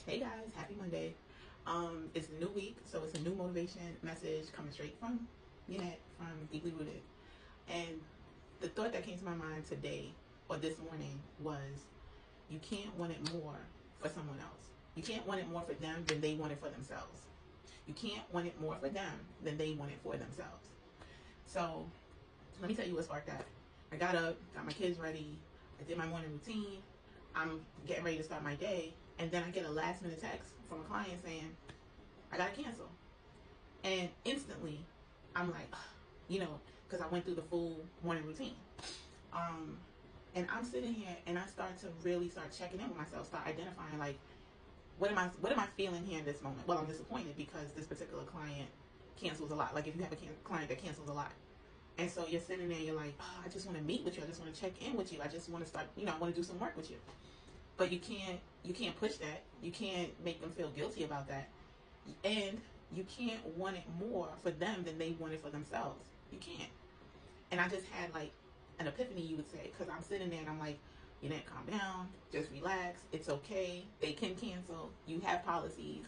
Hey guys, happy Monday. It's a new week, so it's a new motivation message coming straight from Yonette from Deeply Rooted. And the thought that came to my mind today or this morning was you can't want it more for someone else. You can't want it more for them than they want it for themselves. You can't want it more for them than they want it for themselves. So let me tell you what sparked that. I got up, got my kids ready, I did my morning routine, I'm getting ready to start my day, and then I get a last minute text from a client saying, I gotta cancel. And instantly, I'm like, because I went through the full morning routine. Um, and I'm sitting here and I start to really start checking in with myself, start identifying like, what am I feeling here in this moment? Well, I'm disappointed because this particular client cancels a lot. Like if you have a client that cancels a lot. And so you're sitting there, you're like, oh, I just want to meet with you. I just want to check in with you. I just want to start, I want to do some work with you. But you can't push that. You can't make them feel guilty about that. And you can't want it more for them than they want it for themselves. You can't. And I just had like an epiphany, you would say, because I'm sitting there and I'm like, Yonette, calm down, just relax. It's okay. They can cancel. You have policies.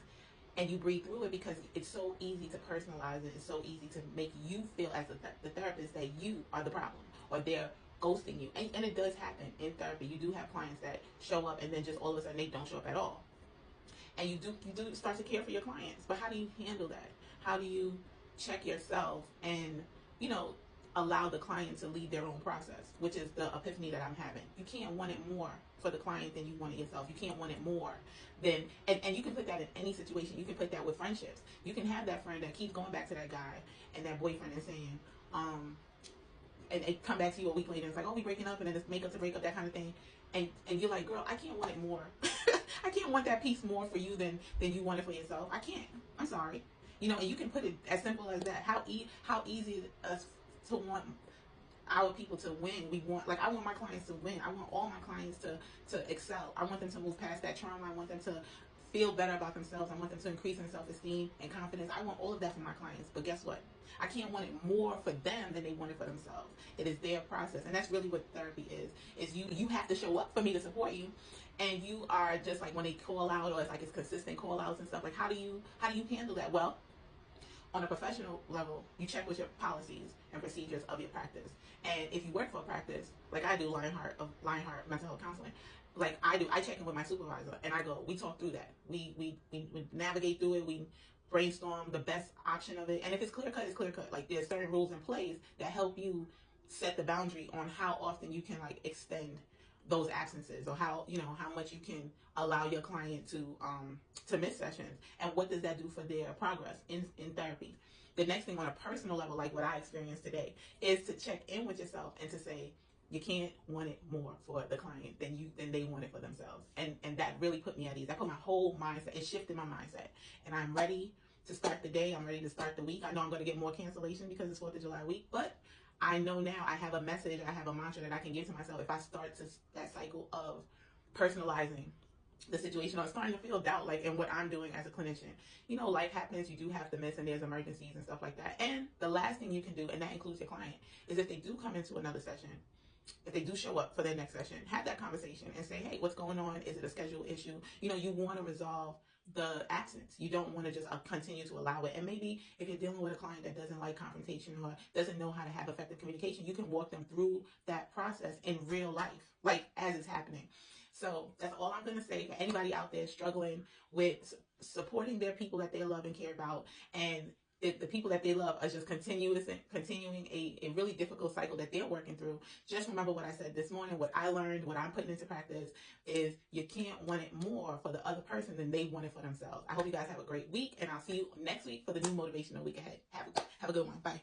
And you breathe through it because it's so easy to personalize it. It's so easy to make you feel as the therapist that you are the problem or they're ghosting you. And it does happen in therapy. You do have clients that show up and then just all of a sudden they don't show up at all. And you do start to care for your clients. But how do you handle that? How do you check yourself and, allow the client to lead their own process, which is the epiphany that I'm having. You can't want it more for the client than you want it yourself. You can't want it more than, and you can put that in any situation. You can put that with friendships. You can have that friend that keeps going back to that guy and that boyfriend and saying, and they come back to you a week later and it's like, oh, we breaking up, and then it's make up to break up, that kind of thing. And you're like, girl, I can't want it more. I can't want that piece more for you than you want it for yourself. I can't. I'm sorry. And you can put it as simple as that. How easy it is to want our people to win. I want my clients to win. I want all my clients to excel. I want them to move past that trauma. I want them to feel better about themselves. I want them to increase in self-esteem and confidence. I want all of that for my clients. But guess what? I can't want it more for them than they want it for themselves. It is their process. And that's really what therapy is you have to show up for me to support you. And you are just like when they call out, or it's consistent call outs and stuff, like how do you handle that? Well, on a professional level, you check with your policies and procedures of your practice. And if you work for a practice, like I do, Lionheart Mental Health Counseling, like I do, I check in with my supervisor and I go, we talk through that. We navigate through it. We brainstorm the best option of it. And if it's clear cut, it's clear cut. Like there's certain rules in place that help you set the boundary on how often you can extend those absences, or how much you can allow your client to miss sessions, and what does that do for their progress in therapy. The next thing on a personal level, like what I experienced today, is to check in with yourself and to say you can't want it more for the client than they want it for themselves. And that really put me at ease. That put my whole mindset, it shifted my mindset, and I'm ready to start the day. I'm ready to start the week. I know I'm going to get more cancellation because it's 4th of July week, but I know now I have a message, I have a mantra that I can give to myself if I start that cycle of personalizing the situation, or starting to feel doubt in what I'm doing as a clinician. Life happens, you do have to miss, and there's emergencies and stuff like that. And the last thing you can do, and that includes your client, is if they do come into another session, if they do show up for their next session, have that conversation and say, hey, what's going on? Is it a schedule issue? You want to resolve the absence. You don't want to just continue to allow it. And maybe if you're dealing with a client that doesn't like confrontation or doesn't know how to have effective communication, you can walk them through that process in real life, as it's happening. So that's all I'm going to say for anybody out there struggling with supporting their people that they love and care about, and the people that they love are just continuing a really difficult cycle that they're working through. Just remember what I said this morning, what I learned, what I'm putting into practice is you can't want it more for the other person than they want it for themselves. I hope you guys have a great week, and I'll see you next week for the new motivational week ahead. Have a good one. Bye.